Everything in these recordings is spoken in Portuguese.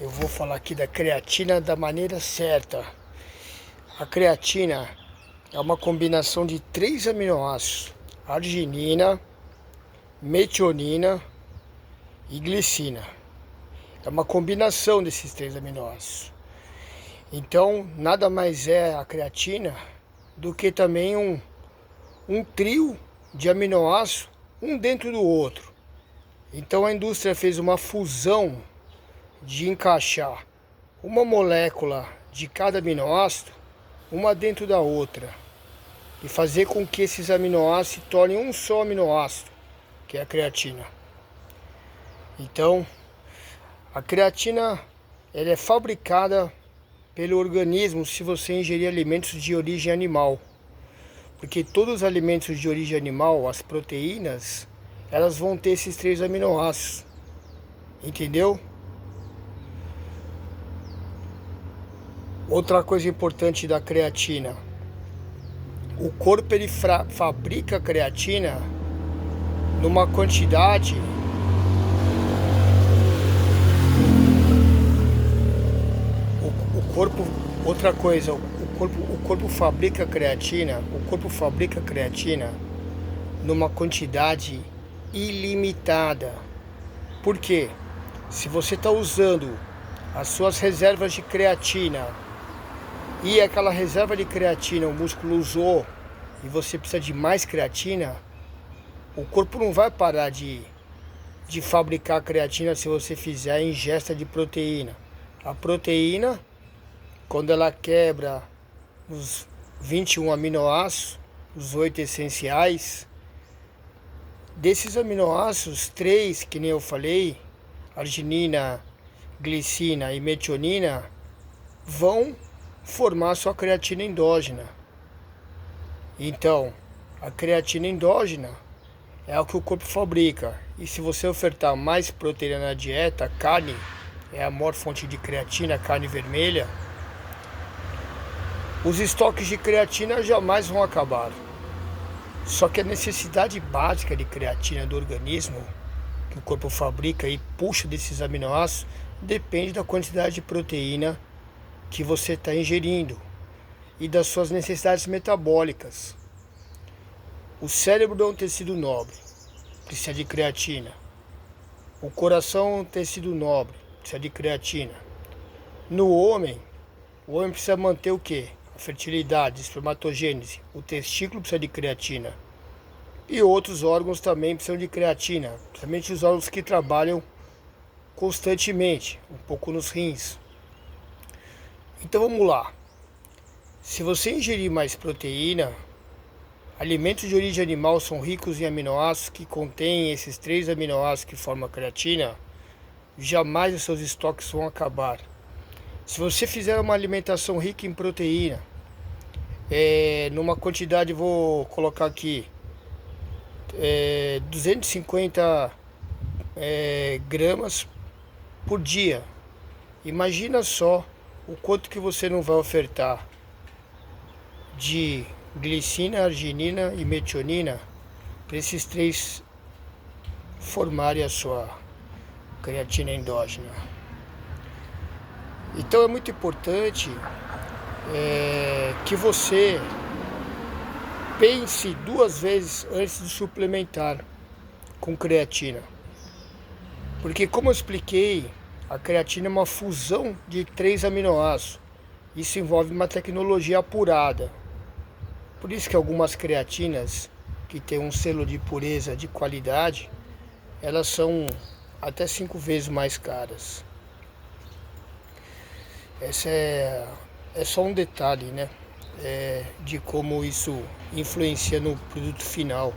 Eu vou falar aqui da creatina da maneira certa. A creatina é uma combinação de 3 aminoácidos: arginina, metionina e glicina. É uma combinação desses 3 aminoácidos. Então, nada mais é a creatina do que também um trio de aminoácidos, um dentro do outro. Então, a indústria fez uma fusão de encaixar uma molécula de cada aminoácido, uma dentro da outra, e fazer com que esses aminoácidos se tornem um só aminoácido, que é a creatina. Então, a creatina ela é fabricada pelo organismo se você ingerir alimentos de origem animal. Porque todos os alimentos de origem animal, as proteínas, elas vão ter esses 3 aminoácidos. Entendeu? Outra coisa importante da creatina. O corpo ele fabrica creatina numa quantidade outra coisa, o corpo fabrica creatina numa quantidade ilimitada. Por quê? Se você está usando as suas reservas de creatina e aquela reserva de creatina o músculo usou e você precisa de mais creatina, o corpo não vai parar de fabricar creatina se você fizer a ingesta de proteína. A proteína, quando ela quebra os 21 aminoácidos, os 8 essenciais, desses aminoácidos, 3, que nem eu falei, arginina, glicina e metionina, vão formar sua creatina endógena. Então, a creatina endógena é o que o corpo fabrica. E se você ofertar mais proteína na dieta, carne é a maior fonte de creatina, carne vermelha, os estoques de creatina jamais vão acabar. Só que a necessidade básica de creatina do organismo, que o corpo fabrica e puxa desses aminoácidos, depende da quantidade de proteína que você está ingerindo e das suas necessidades metabólicas. O cérebro é um tecido nobre, precisa de creatina. O coração é um tecido nobre, precisa de creatina. No homem, o homem precisa manter o quê? A fertilidade, a espermatogênese. O testículo precisa de creatina. E outros órgãos também precisam de creatina, principalmente os órgãos que trabalham constantemente, um pouco nos rins. Então vamos lá. Se você ingerir mais proteína, alimentos de origem animal são ricos em aminoácidos que contêm esses 3 aminoácidos que formam a creatina, jamais os seus estoques vão acabar. Se você fizer uma alimentação rica em proteína, numa quantidade, vou colocar aqui, 250 gramas por dia. Imagina só o quanto que você não vai ofertar de glicina, arginina e metionina para esses 3 formarem a sua creatina endógena. Então é muito importante que você pense 2 vezes antes de suplementar com creatina. Porque, como eu expliquei, a creatina é uma fusão de 3 aminoácidos. Isso envolve uma tecnologia apurada. Por isso que algumas creatinas que têm um selo de pureza de qualidade, elas são até 5 vezes mais caras. Essa é só um detalhe, né? De como isso influencia no produto final.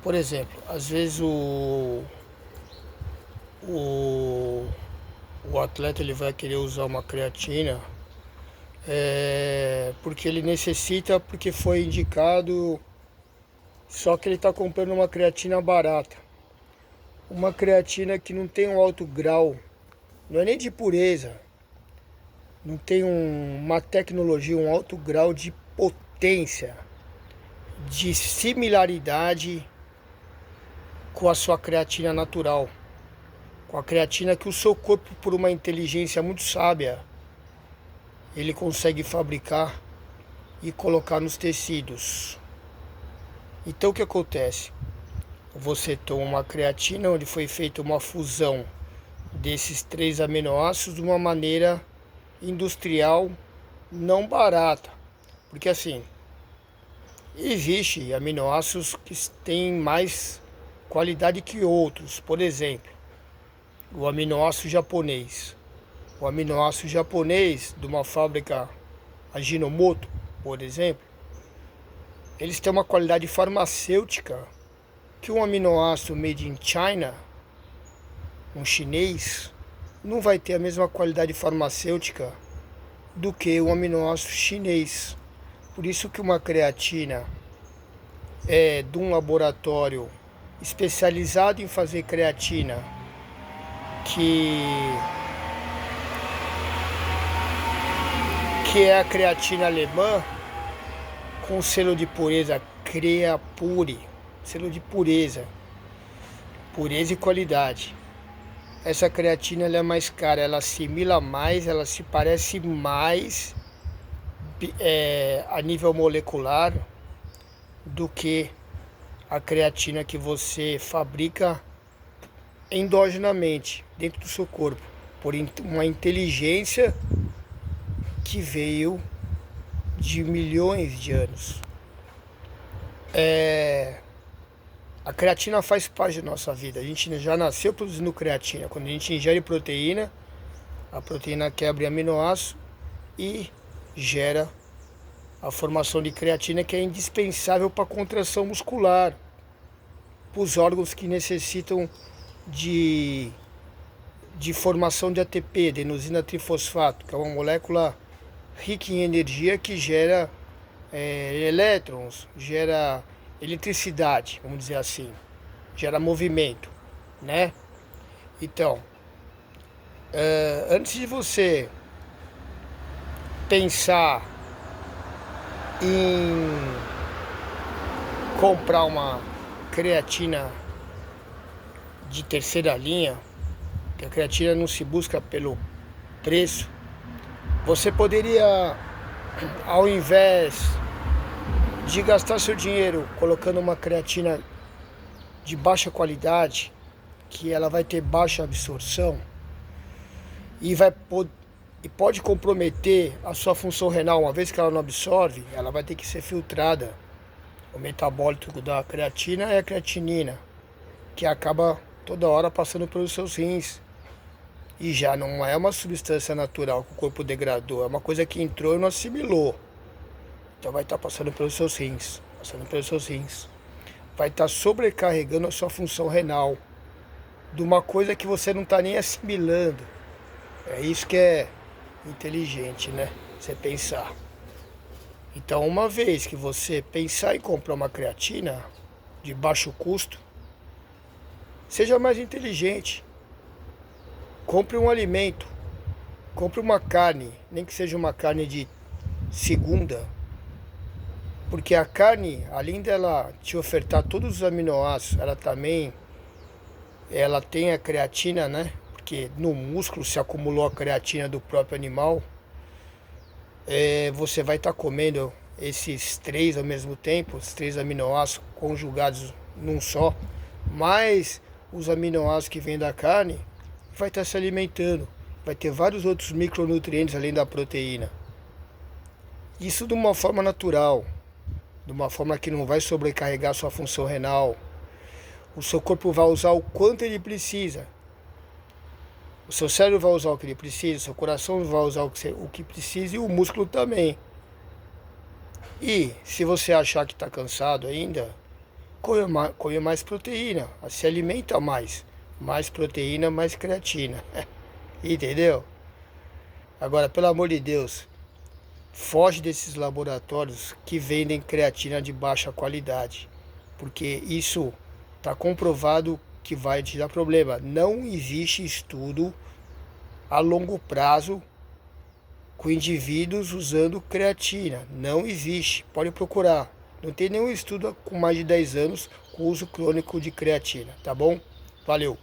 Por exemplo, às vezes o atleta ele vai querer usar uma creatina porque ele necessita, porque foi indicado, só que ele está comprando uma creatina barata. Uma creatina que não tem um alto grau, não é nem de pureza, não tem uma tecnologia, um alto grau de potência, de similaridade com a sua creatina natural, com a creatina que o seu corpo, por uma inteligência muito sábia, ele consegue fabricar e colocar nos tecidos. Então o que acontece? Você toma uma creatina onde foi feita uma fusão desses 3 aminoácidos de uma maneira industrial, não barata. Porque assim, existe aminoácidos que têm mais qualidade que outros. Por exemplo, o aminoácido japonês. O aminoácido japonês de uma fábrica Ajinomoto, por exemplo, eles têm uma qualidade farmacêutica que um aminoácido made in China, um chinês, não vai ter a mesma qualidade farmacêutica do que um aminoácido chinês. Por isso que uma creatina é de um laboratório especializado em fazer creatina, que é a creatina alemã, com selo de pureza Creapure, selo de pureza e qualidade. Essa creatina ela é mais cara, ela assimila mais, ela se parece mais a nível molecular do que a creatina que você fabrica endogenamente dentro do seu corpo, por uma inteligência que veio de milhões de anos. A creatina faz parte da nossa vida. A gente já nasceu produzindo creatina. Quando a gente ingere proteína, a proteína quebra em aminoácidos e gera a formação de creatina, que é indispensável para a contração muscular, para os órgãos que necessitam de formação de ATP, adenosina trifosfato, que é uma molécula rica em energia que gera elétrons, gera eletricidade, vamos dizer assim, gera movimento, né? Então, antes de você pensar em comprar uma creatina de terceira linha, que a creatina não se busca pelo preço, você poderia, ao invés de gastar seu dinheiro colocando uma creatina de baixa qualidade, que ela vai ter baixa absorção e pode comprometer a sua função renal, uma vez que ela não absorve, ela vai ter que ser filtrada. O metabólito da creatina é a creatinina, que acaba toda hora passando pelos seus rins. E já não é uma substância natural que o corpo degradou, é uma coisa que entrou e não assimilou. Então vai estar passando pelos seus rins, vai estar sobrecarregando a sua função renal de uma coisa que você não está nem assimilando. É isso que é inteligente, né? Você pensar. Então, uma vez que você pensar em comprar uma creatina de baixo custo, seja mais inteligente. Compre um alimento, compre uma carne, nem que seja uma carne de segunda, porque a carne, além dela te ofertar todos os aminoácidos, ela tem a creatina, né? Porque no músculo se acumulou a creatina do próprio animal. Você vai estar comendo esses 3 ao mesmo tempo, os 3 aminoácidos conjugados num só, mais os aminoácidos que vêm da carne, vai estar se alimentando. Vai ter vários outros micronutrientes além da proteína. Isso de uma forma natural, de uma forma que não vai sobrecarregar sua função renal. O seu corpo vai usar o quanto ele precisa. O seu cérebro vai usar o que ele precisa, o seu coração vai usar o que precisa e o músculo também. E se você achar que está cansado ainda, come mais proteína, se alimenta mais. Mais proteína, mais creatina. Entendeu? Agora, pelo amor de Deus, foge desses laboratórios que vendem creatina de baixa qualidade, porque isso está comprovado que vai te dar problema. Não existe estudo a longo prazo com indivíduos usando creatina. Não existe. Pode procurar. Não tem nenhum estudo com mais de 10 anos com o uso crônico de creatina, tá bom? Valeu!